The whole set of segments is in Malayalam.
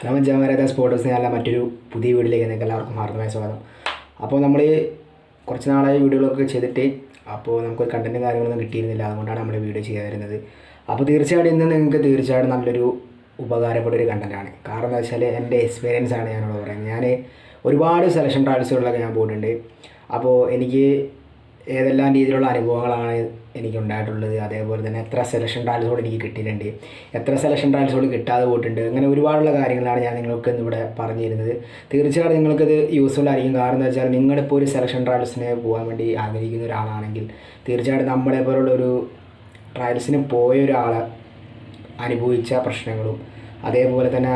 ഹലോ മച്ചാന്മാരെ, സ്പോർട്സ് നല്ല മറ്റൊരു പുതിയ വീഡിയോയിലേക്ക് നിങ്ങൾക്ക് എല്ലാവർക്കും ഹാർദമായ സ്വാഗതം. അപ്പോൾ നമ്മൾ കുറച്ച് നാളായി വീഡിയോകളൊക്കെ ചെയ്തിട്ട് നമുക്കൊരു കണ്ടൻറ്റും കാര്യങ്ങളൊന്നും കിട്ടിയിരുന്നില്ല. അതുകൊണ്ടാണ് നമ്മൾ വീഡിയോ ചെയ്തിരുന്നത്. അപ്പോൾ തീർച്ചയായിട്ടും ഇന്ന് നിങ്ങൾക്ക് തീർച്ചയായിട്ടും നല്ലൊരു ഉപകാരപ്പെട്ടൊരു കണ്ടൻറ്റാണ്. കാരണം എന്താ വെച്ചാൽ എൻ്റെ എക്സ്പീരിയൻസ് ആണ് ഞാനോട് പറയുന്നത്. ഞാൻ ഒരുപാട് സെലക്ഷൻ ട്രയൽസുകളിലൊക്കെ ഞാൻ പോയിട്ടുണ്ട്. അപ്പോൾ എനിക്ക് ഏതെല്ലാം രീതിയിലുള്ള അനുഭവങ്ങളാണ് എനിക്കുണ്ടായിട്ടുള്ളത്, അതേപോലെ തന്നെ എത്ര സെലക്ഷൻ ട്രയൽസോട് എനിക്ക് കിട്ടിയിട്ടുണ്ട്, എത്ര സെലക്ഷൻ ട്രയൽസോട് കിട്ടാതെ പോയിട്ടുണ്ട്, അങ്ങനെ ഒരുപാടുള്ള കാര്യങ്ങളാണ് ഞാൻ നിങ്ങൾക്ക് ഇന്നിവിടെ പറഞ്ഞിരുന്നത്. തീർച്ചയായിട്ടും നിങ്ങൾക്കത് യൂസ്ഫുൾ ആയിരിക്കും. കാരണം എന്താ വെച്ചാൽ നിങ്ങളിപ്പോൾ ഒരു സെലക്ഷൻ ട്രയൽസിന് പോകാൻ വേണ്ടി ആഗ്രഹിക്കുന്ന ഒരാളാണെങ്കിൽ തീർച്ചയായിട്ടും നമ്മളെ പോലുള്ള ഒരു ട്രയൽസിന് പോയ ഒരാൾ അനുഭവിച്ച പ്രശ്നങ്ങളും അതേപോലെ തന്നെ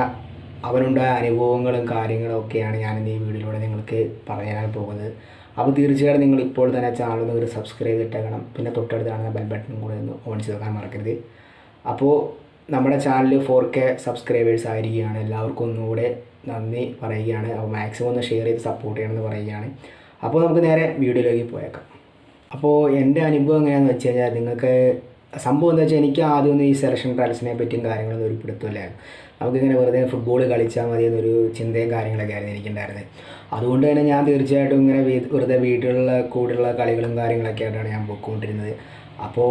അവനുണ്ടായ അനുഭവങ്ങളും കാര്യങ്ങളും ഒക്കെയാണ് ഞാനിന്ന് ഈ വീഡിയോയിലൂടെ നിങ്ങൾക്ക് പറഞ്ഞു തരാൻ പോകുന്നത്. അപ്പോൾ തീർച്ചയായിട്ടും നിങ്ങൾ ഇപ്പോൾ തന്നെ ചാനൽ ഒരു സബ്സ്ക്രൈബ് ചെയ്തിട്ടേക്കണം. പിന്നെ തൊട്ടടുത്ത് കാണുന്ന ബെൽ ബട്ടൺ കൂടെ ഒന്ന് ഓൺ ചെയ്ത് വെക്കാൻ മറക്കരുത്. അപ്പോൾ നമ്മുടെ ചാനൽ 4K സബ്സ്ക്രൈബേഴ്സ് ആയിരിക്കുകയാണ്. എല്ലാവർക്കും ഒന്നുകൂടെ നന്ദി പറയുകയാണ്. അപ്പോൾ മാക്സിമം ഒന്ന് ഷെയർ ചെയ്ത് സപ്പോർട്ട് ചെയ്യണമെന്ന് പറയുകയാണ്. അപ്പോൾ നമുക്ക് നേരെ വീഡിയോയിലേക്ക് പോയേക്കാം. അപ്പോൾ എൻ്റെ അനുഭവം എങ്ങനെയാണെന്ന് വെച്ച് കഴിഞ്ഞാൽ, നിങ്ങൾക്ക് സംഭവം എന്താ വെച്ചാൽ, എനിക്ക് ആദ്യമൊന്നും ഈ സെലക്ഷൻ ട്രയൽസിനെ പറ്റിയും കാര്യങ്ങളൊന്നും ഒരു പിടുത്തമില്ലായിരുന്നു. നമുക്കിങ്ങനെ വെറുതെ ഫുട്ബോൾ കളിച്ചാൽ മതി എന്നൊരു ചിന്തയും കാര്യങ്ങളൊക്കെ ആയിരുന്നു എനിക്കുണ്ടായിരുന്നത്. അതുകൊണ്ട് തന്നെ ഞാൻ തീർച്ചയായിട്ടും ഇങ്ങനെ വെറുതെ വീട്ടിലുള്ള കൂടെയുള്ള കളികളും കാര്യങ്ങളൊക്കെ ആയിട്ടാണ് ഞാൻ പോയിക്കൊണ്ടിരുന്നത്. അപ്പോൾ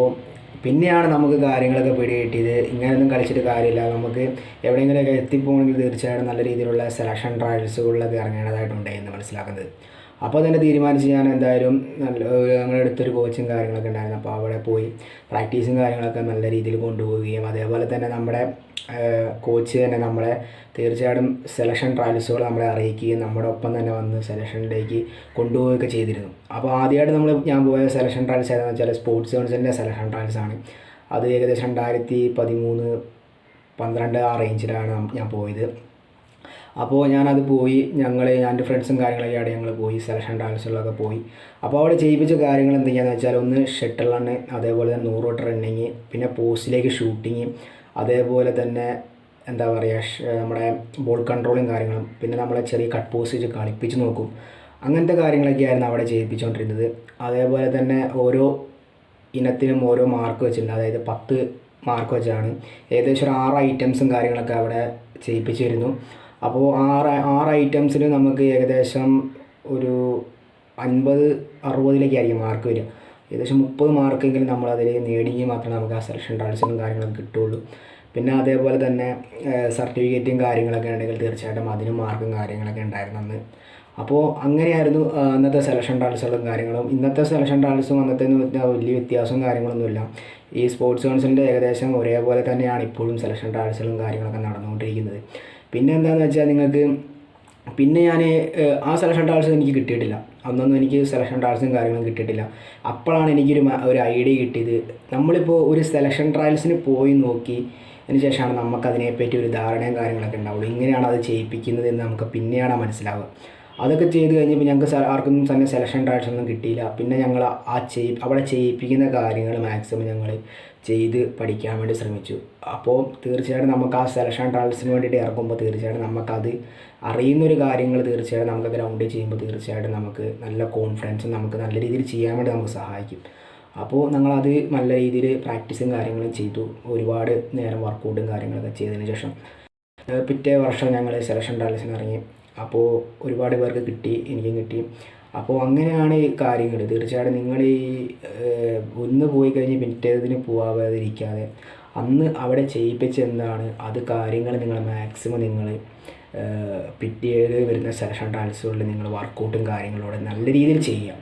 പിന്നെയാണ് നമുക്ക് കാര്യങ്ങളൊക്കെ പിടികിട്ടിയത്. ഇങ്ങനെയൊന്നും കളിച്ചിട്ട് കാര്യമില്ല, നമുക്ക് എവിടെയെങ്കിലുമൊക്കെ എത്തിപ്പോകണമെങ്കിൽ തീർച്ചയായിട്ടും നല്ല രീതിയിലുള്ള സെലക്ഷൻ ട്രയൽസുകളിലൊക്കെ ഇറങ്ങേണ്ടതായിട്ടുണ്ട് എന്ന് മനസ്സിലാക്കുന്നത്. അപ്പോൾ തന്നെ തീരുമാനിച്ച് ഞാൻ എന്തായാലും ഞങ്ങളുടെ അടുത്തൊരു കോച്ചും കാര്യങ്ങളൊക്കെ ഉണ്ടായിരുന്നു. അപ്പോൾ അവിടെ പോയി പ്രാക്ടീസും കാര്യങ്ങളൊക്കെ നല്ല രീതിയിൽ കൊണ്ടുപോവുകയും അതേപോലെ തന്നെ നമ്മുടെ കോച്ച് തന്നെ നമ്മളെ തീർച്ചയായിട്ടും സെലക്ഷൻ ട്രയൽസുകൾ നമ്മളെ അറിയിക്കുകയും നമ്മുടെ ഒപ്പം തന്നെ വന്ന് സെലക്ഷനിലേക്ക് കൊണ്ടുപോവുകയൊക്കെ ചെയ്തിരുന്നു. അപ്പോൾ ആദ്യമായിട്ട് ഞാൻ പോയ സെലക്ഷൻ ട്രയൽസ് ഏതാണെന്ന് വെച്ചാൽ സ്പോർട്സ് കൗൺസിലിൻ്റെ സെലക്ഷൻ ട്രയൽസാണ്. അത് ഏകദേശം 2013-12 ആ റേഞ്ചിലാണ് ഞാൻ പോയത്. അപ്പോൾ ഞാനത് പോയി, എൻ്റെ ഫ്രണ്ട്സും കാര്യങ്ങളൊക്കെയാണ് ഞങ്ങൾ പോയി സെലക്ഷൻ ട്രയൽസുകളിലൊക്കെ പോയി. അപ്പോൾ അവിടെ ചെയ്യിപ്പിച്ച കാര്യങ്ങൾ എന്തൊക്കെയാണെന്ന് വെച്ചാൽ, ഒന്ന് ഷട്ടിൽ റണ്ണ്, അതേപോലെ തന്നെ 100 മീറ്റർ റണ്ണിങ്, പിന്നെ പോസ്റ്റിലേക്ക് ഷൂട്ടിങ്, അതേപോലെ തന്നെ എന്താ പറയുക നമ്മുടെ ബോൾ കൺട്രോളും കാര്യങ്ങളും, പിന്നെ നമ്മളെ ചെറിയ കട്ട് പോസ്റ്റ് വെച്ച് കളിപ്പിച്ച് നോക്കും. അങ്ങനത്തെ കാര്യങ്ങളൊക്കെയായിരുന്നു അവിടെ ചെയ്യിപ്പിച്ചുകൊണ്ടിരുന്നത്. അതേപോലെ തന്നെ ഓരോ ഇനത്തിനും ഓരോ മാർക്ക് വെച്ചിട്ടുണ്ട്. അതായത് 10 മാർക്ക് വെച്ചാണ് ഏകദേശം ഒരു 6 ഐറ്റംസും കാര്യങ്ങളൊക്കെ അവിടെ ചെയ്യിപ്പിച്ചിരുന്നു. അപ്പോൾ 6 ഐറ്റംസിന് നമുക്ക് ഏകദേശം ഒരു 50-60 ആയിരിക്കും മാർക്ക് വരിക. ഏകദേശം 30 മാർക്കെങ്കിലും നമ്മളതിൽ നേടിയെങ്കിൽ മാത്രമേ നമുക്ക് ആ സെലക്ഷൻ ട്രയൽസിനും കാര്യങ്ങളൊക്കെ കിട്ടുള്ളൂ. പിന്നെ അതേപോലെ തന്നെ സർട്ടിഫിക്കറ്റും കാര്യങ്ങളൊക്കെ ഉണ്ടെങ്കിൽ തീർച്ചയായിട്ടും അതിനും മാർക്കും കാര്യങ്ങളൊക്കെ ഉണ്ടായിരുന്നു അന്ന്. അപ്പോൾ അങ്ങനെയായിരുന്നു അന്നത്തെ സെലക്ഷൻ ട്രയൽസുകളും കാര്യങ്ങളും. ഇന്നത്തെ സെലക്ഷൻ ട്രയൽസും അന്നത്തെ വലിയ വ്യത്യാസവും കാര്യങ്ങളൊന്നുമില്ല. ഈ സ്പോർട്സ് കൗൺസിലിൻ്റെ ഏകദേശം ഒരേപോലെ തന്നെയാണ് ഇപ്പോഴും സെലക്ഷൻ ട്രയൽസുകളും കാര്യങ്ങളൊക്കെ നടന്നുകൊണ്ടിരിക്കുന്നത്. പിന്നെ എന്താണെന്ന് വെച്ചാൽ പിന്നെ ഞാൻ ആ സെലക്ഷൻ ട്രയൽസ് എനിക്ക് കിട്ടിയിട്ടില്ല. അന്നൊന്നും എനിക്ക് സെലക്ഷൻ ട്രയൽസും കാര്യങ്ങളും കിട്ടിയിട്ടില്ല. അപ്പോഴാണ് എനിക്കൊരു ഐഡിയ കിട്ടിയത്. നമ്മളിപ്പോൾ ഒരു സെലക്ഷൻ ട്രയൽസിന് പോയി നോക്കി അതിന് ശേഷമാണ് നമുക്കതിനെപ്പറ്റി ഒരു ധാരണയും കാര്യങ്ങളൊക്കെ ഉണ്ടാവുള്ളൂ. ഇങ്ങനെയാണ് അത് ചെയ്യിപ്പിക്കുന്നത് എന്ന് നമുക്ക് പിന്നെയാണ് മനസ്സിലാവുക. അതൊക്കെ ചെയ്ത് കഴിഞ്ഞപ്പോൾ ഞങ്ങൾക്ക് ആർക്കും തന്നെ സെലക്ഷൻ ട്രയൽസ് ഒന്നും കിട്ടിയില്ല. പിന്നെ ഞങ്ങൾ അവിടെ ചെയ്യിപ്പിക്കുന്ന കാര്യങ്ങൾ മാക്സിമം ഞങ്ങൾ ചെയ്ത് പഠിക്കാൻ വേണ്ടി ശ്രമിച്ചു. അപ്പോൾ തീർച്ചയായിട്ടും നമുക്ക് ആ സെലക്ഷൻ ട്രയൽസിന് വേണ്ടിയിട്ട് ഇറക്കുമ്പോൾ തീർച്ചയായിട്ടും നമുക്കത് അറിയുന്നൊരു കാര്യങ്ങൾ തീർച്ചയായിട്ടും നമുക്ക് ഗ്രൗണ്ടിൽ ചെയ്യുമ്പോൾ തീർച്ചയായിട്ടും നമുക്ക് നല്ല കോൺഫിഡൻസും നമുക്ക് നല്ല രീതിയിൽ ചെയ്യാൻ വേണ്ടി നമുക്ക് സഹായിക്കും. അപ്പോൾ ഞങ്ങളത് നല്ല രീതിയിൽ പ്രാക്ടീസും കാര്യങ്ങളും ചെയ്തു. ഒരുപാട് നേരം വർക്കൗട്ടും കാര്യങ്ങളൊക്കെ ചെയ്തതിന് ശേഷം പിറ്റേ വർഷം ഞങ്ങൾ സെലക്ഷൻ ട്രയൽസിന് ഇറങ്ങി. അപ്പോൾ ഒരുപാട് പേർക്ക് കിട്ടി, എനിക്കും കിട്ടി. അപ്പോൾ അങ്ങനെയാണ് ഈ കാര്യങ്ങൾ. തീർച്ചയായിട്ടും നിങ്ങൾ ഒന്ന് പോയി കഴിഞ്ഞ് പിറ്റേതിന് പോവാതിരിക്കാതെ അന്ന് അവിടെ ചെയ്യിപ്പിച്ച എന്താണ് അത് കാര്യങ്ങൾ നിങ്ങൾ മാക്സിമം പിറ്റേത് വരുന്ന സെലക്ഷൻ ട്രയൽസുകളിൽ നിങ്ങൾ വർക്കൗട്ടും കാര്യങ്ങളോടെ നല്ല രീതിയിൽ ചെയ്യുക.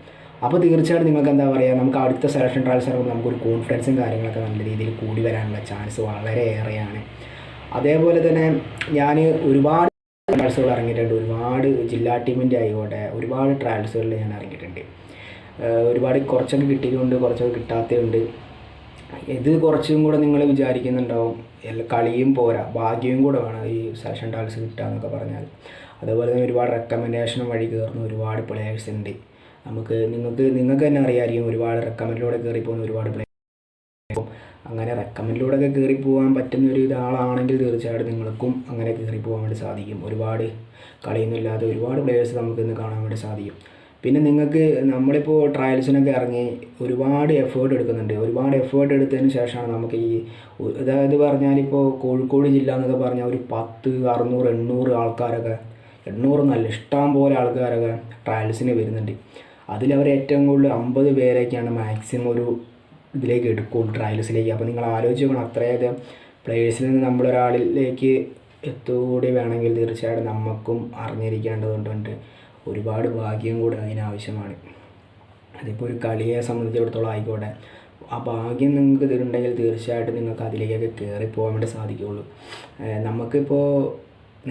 അപ്പോൾ തീർച്ചയായിട്ടും നിങ്ങൾക്ക് എന്താ പറയുക, നമുക്ക് അടുത്ത സെലക്ഷൻ ട്രയൽസ് ഇറങ്ങുമ്പോൾ നമുക്കൊരു കോൺഫിഡൻസും കാര്യങ്ങളൊക്കെ നല്ല രീതിയിൽ കൂടി വരാനുള്ള ചാൻസ് വളരെ ഏറെയാണ്. അതേപോലെ തന്നെ ഞാൻ ഒരുപാട് ട്രയൽസുകൾ ഇറങ്ങിയിട്ടുണ്ട്. ഒരുപാട് ജില്ലാ ടീമിൻ്റെ ആയിക്കോട്ടെ ഒരുപാട് ട്രയൽസുകളിൽ ഞാൻ ഇറങ്ങിയിട്ടുണ്ട്. ഒരുപാട് കുറച്ചൊക്കെ കിട്ടിയതുകൊണ്ട് കുറച്ചൊക്കെ കിട്ടാത്തതുണ്ട്. ഇത് കുറച്ചും കൂടെ നിങ്ങൾ വിചാരിക്കുന്നുണ്ടാവും കളിയും പോരാ, ഭാഗ്യവും കൂടെ വേണം ഈ സെലക്ഷൻ ട്രയൽസ് കിട്ടുക എന്നൊക്കെ പറഞ്ഞാൽ. അതേപോലെ തന്നെ ഒരുപാട് റെക്കമെൻഡേഷനും വഴി കയറുന്ന ഒരുപാട് പ്ലെയേഴ്സ് ഉണ്ട്. നിങ്ങൾക്ക് തന്നെ അറിയാമായിരിക്കും, ഒരുപാട് റെക്കമെൻഡിലൂടെ കയറിപ്പോകുന്ന ഒരുപാട് പ്ലെയേഴ്സ്. അങ്ങനെ റെക്കമെൻഡിലൂടെയൊക്കെ കയറി പോകാൻ പറ്റുന്ന ഒരു ഇതാളാണെങ്കിൽ തീർച്ചയായിട്ടും നിങ്ങൾക്കും അങ്ങനെ കയറി പോകാൻ വേണ്ടി സാധിക്കും. ഒരുപാട് കളിയൊന്നുമില്ലാതെ ഒരുപാട് പ്ലെയേഴ്സ് നമുക്ക് ഇന്ന് കാണാൻ വേണ്ടി സാധിക്കും. പിന്നെ നിങ്ങൾക്ക് നമ്മളിപ്പോൾ ട്രയൽസിനൊക്കെ ഇറങ്ങി ഒരുപാട് എഫേർട്ട് എടുക്കുന്നുണ്ട്. ഒരുപാട് എഫേർട്ട് എടുത്തതിന് ശേഷമാണ് നമുക്ക് അതായത് പറഞ്ഞാലിപ്പോൾ കോഴിക്കോട് ജില്ല എന്നൊക്കെ പറഞ്ഞാൽ ഒരു 10, 600, 800 ആൾക്കാരൊക്കെ, 800 നല്ല ഇഷ്ടം പോലെ ആൾക്കാരൊക്കെ ട്രയൽസിന് വരുന്നുണ്ട്. അതിലവർ ഏറ്റവും കൂടുതൽ 50 പേരൊക്കെയാണ് മാക്സിമം ഒരു ഇതിലേക്ക് എടുക്കുകയുള്ളൂ, ട്രയൽസിലേക്ക്. അപ്പോൾ നിങ്ങൾ ആലോചിച്ച് നോക്കണം, അത്രയധികം പ്ലേയേഴ്സിൽ നിന്ന് നമ്മളൊരാളിലേക്ക് എത്തുകൂടി വേണമെങ്കിൽ തീർച്ചയായിട്ടും നമുക്കും അറിഞ്ഞിരിക്കേണ്ടതുണ്ട്. ഒരുപാട് ഭാഗ്യം കൂടെ അതിനാവശ്യമാണ്. അതിപ്പോൾ ഒരു കളിയെ സംബന്ധിച്ചിടത്തോളം ആയിക്കോട്ടെ, ആ ഭാഗ്യം നിങ്ങൾക്ക് ഇതിലുണ്ടെങ്കിൽ തീർച്ചയായിട്ടും നിങ്ങൾക്ക് അതിലേക്കൊക്കെ കയറിപ്പോകാൻ വേണ്ടി സാധിക്കുകയുള്ളൂ. നമുക്കിപ്പോൾ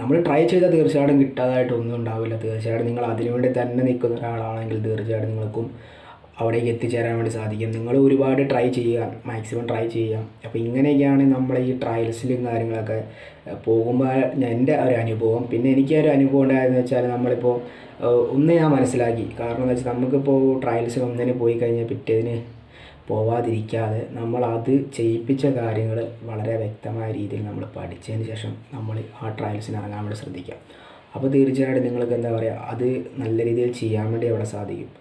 നമ്മൾ ട്രൈ ചെയ്താൽ തീർച്ചയായിട്ടും കിട്ടാതായിട്ടൊന്നും ഉണ്ടാവില്ല. തീർച്ചയായിട്ടും നിങ്ങൾ അതിനുവേണ്ടി തന്നെ നിൽക്കുന്ന ഒരാളാണെങ്കിൽ തീർച്ചയായിട്ടും നിങ്ങൾക്കും അവിടേക്ക് എത്തിച്ചേരാൻ വേണ്ടി സാധിക്കും. നിങ്ങൾ ഒരുപാട് ട്രൈ ചെയ്യുക, മാക്സിമം ട്രൈ ചെയ്യുക. അപ്പോൾ ഇങ്ങനെയൊക്കെയാണ് നമ്മൾ ഈ ട്രയൽസിലും കാര്യങ്ങളൊക്കെ പോകുമ്പോൾ എൻ്റെ ഒരു അനുഭവം. പിന്നെ എനിക്കൊരു അനുഭവം ഉണ്ടായതെന്ന് വെച്ചാൽ നമ്മളിപ്പോൾ ഒന്ന് ഞാൻ മനസ്സിലാക്കി. കാരണം എന്താ വെച്ചാൽ നമുക്കിപ്പോൾ ട്രയൽസിൽ ഒന്നിന് പോയി കഴിഞ്ഞാൽ പിറ്റേതിന് പോവാതിരിക്കാതെ നമ്മളത് ചെയ്യിപ്പിച്ച കാര്യങ്ങൾ വളരെ വ്യക്തമായ രീതിയിൽ നമ്മൾ പഠിച്ചതിന് ശേഷം നമ്മൾ ആ ട്രയൽസിന് ഇറങ്ങാൻ വേണ്ടി ശ്രദ്ധിക്കുക. അപ്പോൾ തീർച്ചയായിട്ടും നിങ്ങൾക്ക് എന്താ പറയുക, അത് നല്ല രീതിയിൽ ചെയ്യാൻ വേണ്ടി അവിടെ സാധിക്കും.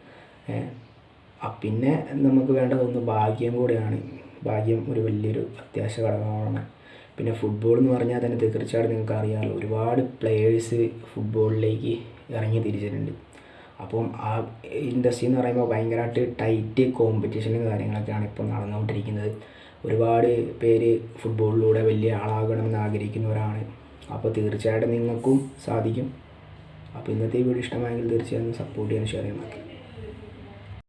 പിന്നെ നമുക്ക് വേണ്ടതൊന്ന് ഭാഗ്യം കൂടിയാണ്. ഭാഗ്യം ഒരു വലിയൊരു അത്യാവശ്യ ഘടകമാണ്. പിന്നെ ഫുട്ബോൾ എന്ന് പറഞ്ഞാൽ തന്നെ തീർച്ചയായിട്ടും നിങ്ങൾക്ക് അറിയാമല്ലോ, ഒരുപാട് പ്ലെയേഴ്സ് ഫുട്ബോളിലേക്ക് ഇറങ്ങി തിരിച്ചിട്ടുണ്ട്. അപ്പം ആ ഇൻഡസ്ട്രി എന്ന് പറയുമ്പോൾ ഭയങ്കരമായിട്ട് ടൈറ്റ് കോമ്പറ്റീഷനും കാര്യങ്ങളൊക്കെയാണ് ഇപ്പോൾ നടന്നുകൊണ്ടിരിക്കുന്നത്. ഒരുപാട് പേര് ഫുട്ബോളിലൂടെ വലിയ ആളാകണമെന്ന് ആഗ്രഹിക്കുന്നവരാണ്. അപ്പോൾ തീർച്ചയായിട്ടും നിങ്ങൾക്കും സാധിക്കും. അപ്പോൾ ഇന്നത്തെ ഈ വീഡിയോ ഇഷ്ടമായെങ്കിൽ തീർച്ചയായും സപ്പോർട്ട് ചെയ്യാൻ ഷെയർ ചെയ്യാൻ മതി.